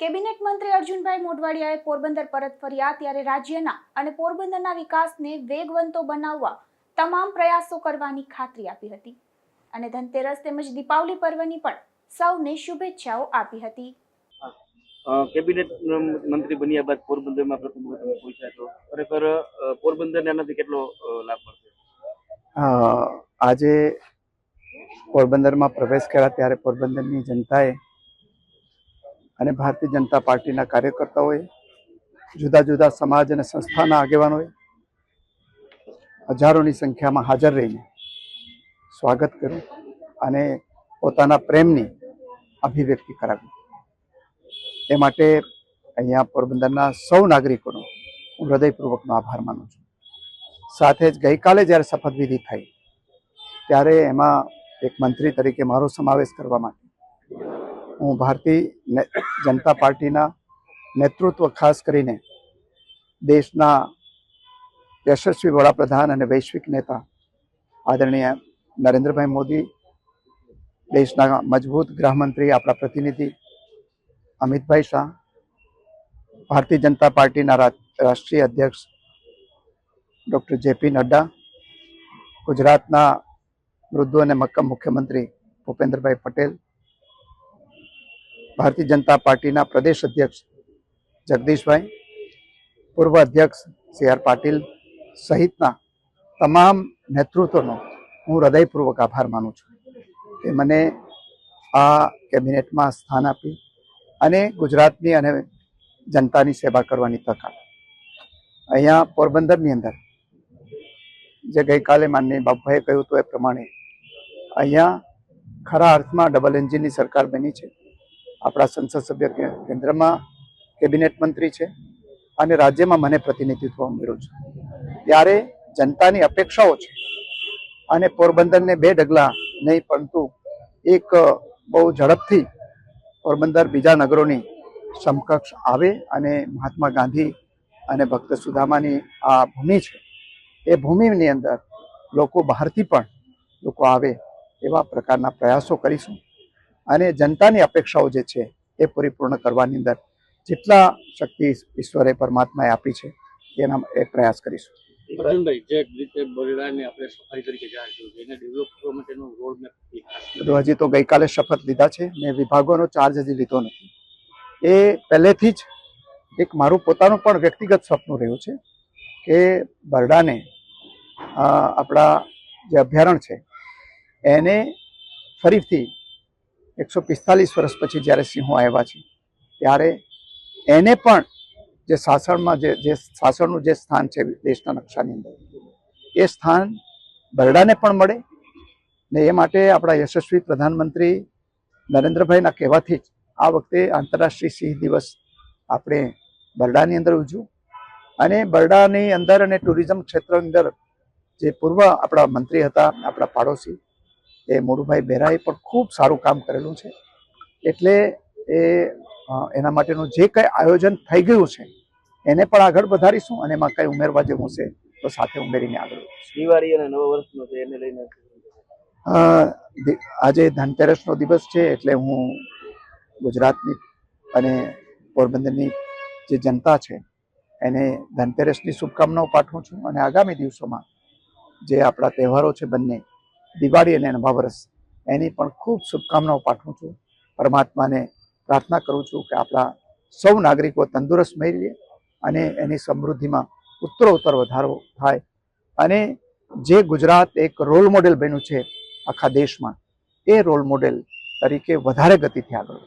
Cabinet મંત્રી અર્જુનભાઈ મોઢવાડિયાએ પોરબંદર પરત ફર્યા ત્યારે રાજ્યના અને પોરબંદરના વિકાસને વેગવંતો બનાવવા તમામ પ્રયાસો કરવાની ખાતરી આપી હતી અને ધનતેરસ તેમજ દીપાવલી પર્વની પણ સૌને શુભેચ્છાઓ આપી હતી। કેબિનેટ મંત્રી બન્યા બાદ પોરબંદરમાં પ્રથમ વખત પહોંચ્યા છો, ખરેખર પોરબંદરને આનાથી કેટલો લાભ મળશે? આજે પોરબંદરમાં પ્રવેશ કર્યા ત્યારે પોરબંદરની જનતાએ અને ભારતીય જનતા પાર્ટીના કાર્યકર્તાઓએ, જુદા જુદા સમાજ અને સંસ્થાના આગેવાનોએ હજારોની સંખ્યામાં હાજર રહીને સ્વાગત કર્યું અને પોતાના પ્રેમની અભિવ્યક્તિ કરાવી। એ માટે અહીંયા પોરબંદરના સૌ નાગરિકોનો હું હૃદયપૂર્વકનો આભાર માનું છું। સાથે જ ગઈકાલે જ્યારે શપથવિધિ થઈ ત્યારે એમાં એક મંત્રી તરીકે મારો સમાવેશ કરવા માટે હું ભારતીય જનતા પાર્ટીના નેતૃત્વ, ખાસ કરીને દેશના યશસ્વી વડાપ્રધાન અને વૈશ્વિક નેતા આદરણીય નરેન્દ્રભાઈ મોદી, દેશના મજબૂત ગૃહમંત્રી આપણા પ્રતિનિધિ અમિતભાઈ શાહ, ભારતીય જનતા પાર્ટીના રાષ્ટ્રીય અધ્યક્ષ ડૉક્ટર જેપી નડ્ડા, ગુજરાતના મૃદુ અને મક્કમ મુખ્યમંત્રી ભૂપેન્દ્રભાઈ પટેલ, ભારતીય જનતા પાર્ટીના પ્રદેશ અધ્યક્ષ જગદીશભાઈ, પૂર્વ અધ્યક્ષ સી.આર. પાટીલ સહિતના તમામ નેતૃત્વનો હું હૃદયપૂર્વક આભાર માનું છું કે મને આ કેબિનેટમાં સ્થાન આપી અને ગુજરાતની અને જનતાની સેવા કરવાની તક આપી। અહીંયા પોરબંદરની અંદર જે ગઈકાલે માનનીય બાપુભાઈએ કહ્યું હતું એ પ્રમાણે અહીંયા ખરા અર્થમાં ડબલ એન્જિનની સરકાર બની છે। આપણા સંસદ સભ્ય કેન્દ્રમાં કેબિનેટ મંત્રી છે અને રાજ્યમાં મને પ્રતિનિધિત્વ મળ્યું છે, ત્યારે જનતાની અપેક્ષાઓ છે અને પોરબંદરને બે ડગલા નહીં પરંતુ એક બહુ ઝડપથી પોરબંદર બીજા નગરોની સમકક્ષ આવે અને મહાત્મા ગાંધી અને ભક્ત સુદામાની આ ભૂમિ છે એ ભૂમિની અંદર લોકો બહારથી પણ લોકો આવે એવા પ્રકારના પ્રયાસો કરીશું અને જનતાની અપેક્ષાઓ જે છે એ પરિપૂર્ણ કરવાની અંદર જેટલા શક્તિ ઈશ્વરે પરમાત્માએ આપી છે એના એ પ્રયાસ કરીશું। હજી તો ગઈકાલે શપથ લીધા છે, મેં વિભાગોનો ચાર્જ હજી લીધો નથી। એ પહેલેથી જ એક મારું પોતાનું પણ વ્યક્તિગત સપનું રહ્યું છે કે બરડાને આપણા જે અભયારણ્ય છે એને ફરીથી 145 વર્ષ પછી જ્યારે સિંહો આવ્યા છે ત્યારે એને પણ જે શાસનમાં જે શાસનનું જે સ્થાન છે દેશના નકશાની અંદર એ સ્થાન બરડાને પણ મળે ને એ માટે આપણા યશસ્વી પ્રધાનમંત્રી નરેન્દ્રભાઈના કહેવાથી જ આ વખતે આંતરરાષ્ટ્રીય સિંહ દિવસ આપણે બરડાની અંદર ઉજવ્યું અને બરડાની અંદર અને ટુરિઝમ ક્ષેત્રની અંદર જે પૂર્વ આપણા મંત્રી હતા, આપણા પાડોશી એ મોડુભાઈ બેરાએ પણ ખૂબ સારું કામ કરેલું છે। એટલે એના માટેનું જે કંઈ આયોજન થઈ ગયું છે એને પણ આગળ વધારીશું અને એમાં કંઈ ઉમેરવા જેવું છે તો સાથે ઉમેરીને આગળ દિવાળી અને નવા વર્ષનો છે એને લઈને આજે ધનતેરસનો દિવસ છે એટલે હું ગુજરાતની અને પોરબંદરની જે જનતા છે એને ધનતેરસની શુભકામનાઓ પાઠવું છું અને આગામી દિવસોમાં જે આપણા તહેવારો છે બંને દિવાળી અને નવા વર્ષ એની પણ ખૂબ શુભકામનાઓ પાઠવું છું। પરમાત્માને પ્રાર્થના કરું છું કે આપણા સૌ નાગરિકો તંદુરસ્ત રહીએ અને એની સમૃદ્ધિમાં ઉત્તરોત્તર વધારો થાય અને જે ગુજરાત એક રોલ મોડેલ બન્યું છે આખા દેશમાં એ રોલ મોડેલ તરીકે વધારે ગતિથી આગળ